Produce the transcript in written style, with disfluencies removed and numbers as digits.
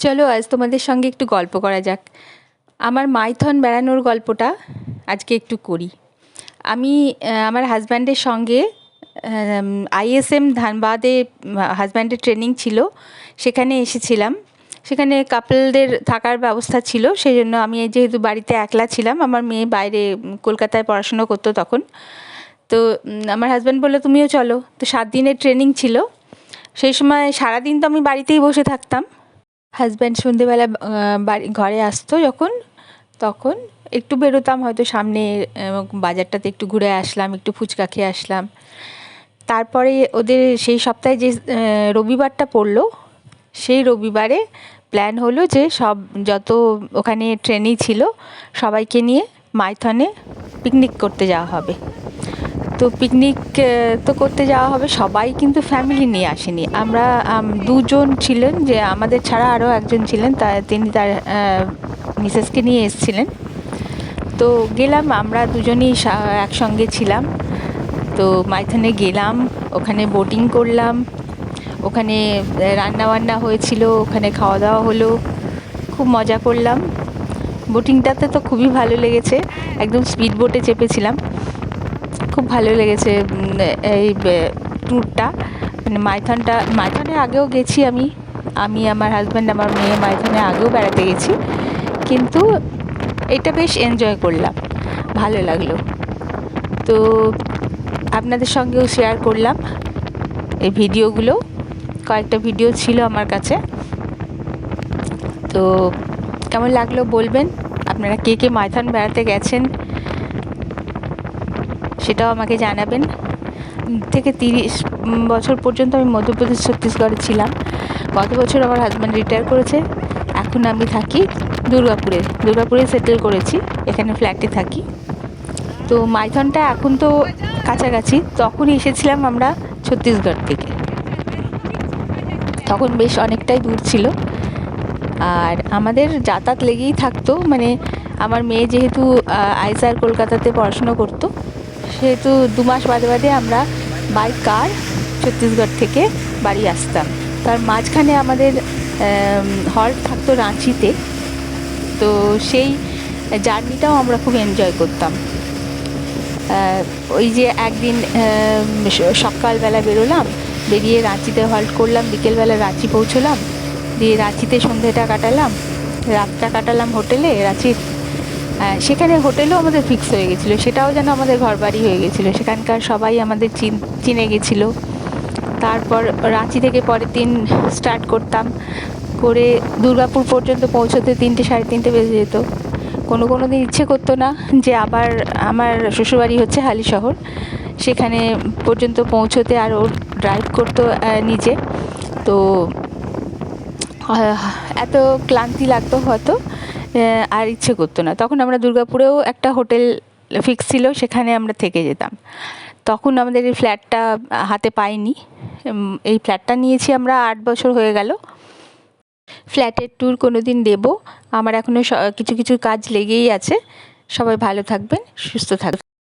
চলো আজ তোমাদের সঙ্গে একটু গল্প করা যাক। আমার মাইথন বেড়ানোর গল্পটা আজকে একটু করি। আমি আমার হাজব্যান্ডের সঙ্গে ISM ধানবাদে হাজব্যান্ডের ট্রেনিং ছিল, সেখানে এসেছিলাম। সেখানে কাপলদের থাকার ব্যবস্থা ছিল, সেই জন্য আমি যেহেতু বাড়িতে একলা ছিলাম, আমার মেয়ে বাইরে কলকাতায় পড়াশুনো করতো তখন। তো আমার হাজব্যান্ড বললো তুমিও চলো। তো 7 দিনের ট্রেনিং ছিল। সেই সময় সারাদিন তো আমি বাড়িতেই বসে থাকতাম। হাজব্যান্ড সন্ধেবেলা ঘরে আসতো যখন, তখন একটু বেরোতাম, হয়তো সামনে বাজারটাতে একটু ঘুরে আসলাম, একটু ফুচকা খেয়ে আসলাম। তারপরে ওদের সেই সপ্তাহে যে রবিবারটা পড়লো, সেই রবিবারে প্ল্যান হলো যে যত ওখানে ট্রেনিং ছিল সবাইকে নিয়ে মাইথনে পিকনিক করতে যাওয়া হবে। তো পিকনিক তো করতে যাওয়া হবে, সবাই কিন্তু ফ্যামিলি নিয়ে আসেনি। আমরা 2 জন ছিলেন, যে আমাদের ছাড়া আরও একজন ছিলেন, তিনি তার মিসেসকে নিয়ে এসেছিলেন। তো গেলাম, আমরা দুজনই একসঙ্গে ছিলাম। তো মাইথনে গেলাম, ওখানে বোটিং করলাম, ওখানে রান্নাবান্না হয়েছিল, ওখানে খাওয়া দাওয়া হলো, খুব মজা করলাম। বোটিংটাতে তো খুবই ভালো লেগেছে, একদম স্পিড বোটে চেপেছিলাম, খুব ভালো লেগেছে এই ট্যুরটা। মানে মাইথনে আগেও গেছি আমি, আমার হাজব্যান্ড, আমার মেয়ে মাইথনে আগেও বেড়াতে গেছি, কিন্তু এটা বেশ এনজয় করলাম, ভালো লাগলো। তো আপনাদের সঙ্গেও শেয়ার করলাম এই ভিডিওগুলো, কয়েকটা ভিডিও ছিল আমার কাছে। তো কেমন লাগলো বলবেন, আপনারা কে কে মাইথন বেড়াতে গেছেন সেটাও আমাকে জানাবেন। থেকে 30 বছর পর্যন্ত আমি মধ্যপ্রদেশ ছত্তিশগড়ে ছিলাম। গত বছর আমার হাজব্যান্ড রিটায়ার করেছে, এখন আমি থাকি দুর্গাপুরে সেটেল করেছি, এখানে ফ্ল্যাটে থাকি। তো মাইথনটা এখন তো কাছাকাছি, তখন এসেছিলাম আমরা ছত্তিশগড় থেকে, তখন বেশ অনেকটাই দূর ছিল। আর আমাদের যাতায়াত লেগেই থাকতো, মানে আমার মেয়ে যেহেতু আইসার কলকাতাতে পড়াশুনো করতো, সেহেতু 2 মাস বাদে বাদে আমরা বাই কার ছত্তিশগড় থেকে বাড়ি আসতাম। তার মাঝখানে আমাদের হল্ট থাকতো রাঁচিতে, তো সেই জার্নিটাও আমরা খুব এনজয় করতাম। ওই যে একদিন সকালবেলা বেরোলাম, বেরিয়ে রাঁচিতে হল্ট করলাম, বিকেলবেলা রাঁচি পৌঁছলাম, দিয়ে রাঁচিতে সন্ধ্যেটা কাটালাম, রাতটা কাটালাম হোটেলে রাঁচির। সেখানে হোটেলও আমাদের ফিক্স হয়ে গেছিলো, সেটাও যেন আমাদের ঘরবাড়ি হয়ে গেছিলো, সেখানকার সবাই আমাদের চিনে গেছিলো। তারপর রাঁচি থেকে পরের দিন স্টার্ট করতাম, করে দুর্গাপুর পর্যন্ত পৌঁছতে 3টে সাড়ে 3টে বেজে যেত। কোনো দিন ইচ্ছে করতো না যে আবার, আমার শ্বশুরবাড়ি হচ্ছে হালিশহর, সেখানে পর্যন্ত পৌঁছতে, আর ও ড্রাইভ করতো নিজে, তো এত ক্লান্তি লাগতো হয়তো, আর ইচ্ছে করতো না। তখন আমরা দুর্গাপুরেও একটা হোটেল ফিক্স ছিল, সেখানে আমরা থেকে যেতাম। তখন আমাদের এই ফ্ল্যাটটা হাতে পাইনি, এই ফ্ল্যাটটা নিয়েছি আমরা 8 বছর হয়ে গেল। ফ্ল্যাটের ট্যুর কোনো দিন দেবো, আমার এখনও কিছু কাজ লেগেই আছে। সবাই ভালো থাকবেন, সুস্থ থাকবেন।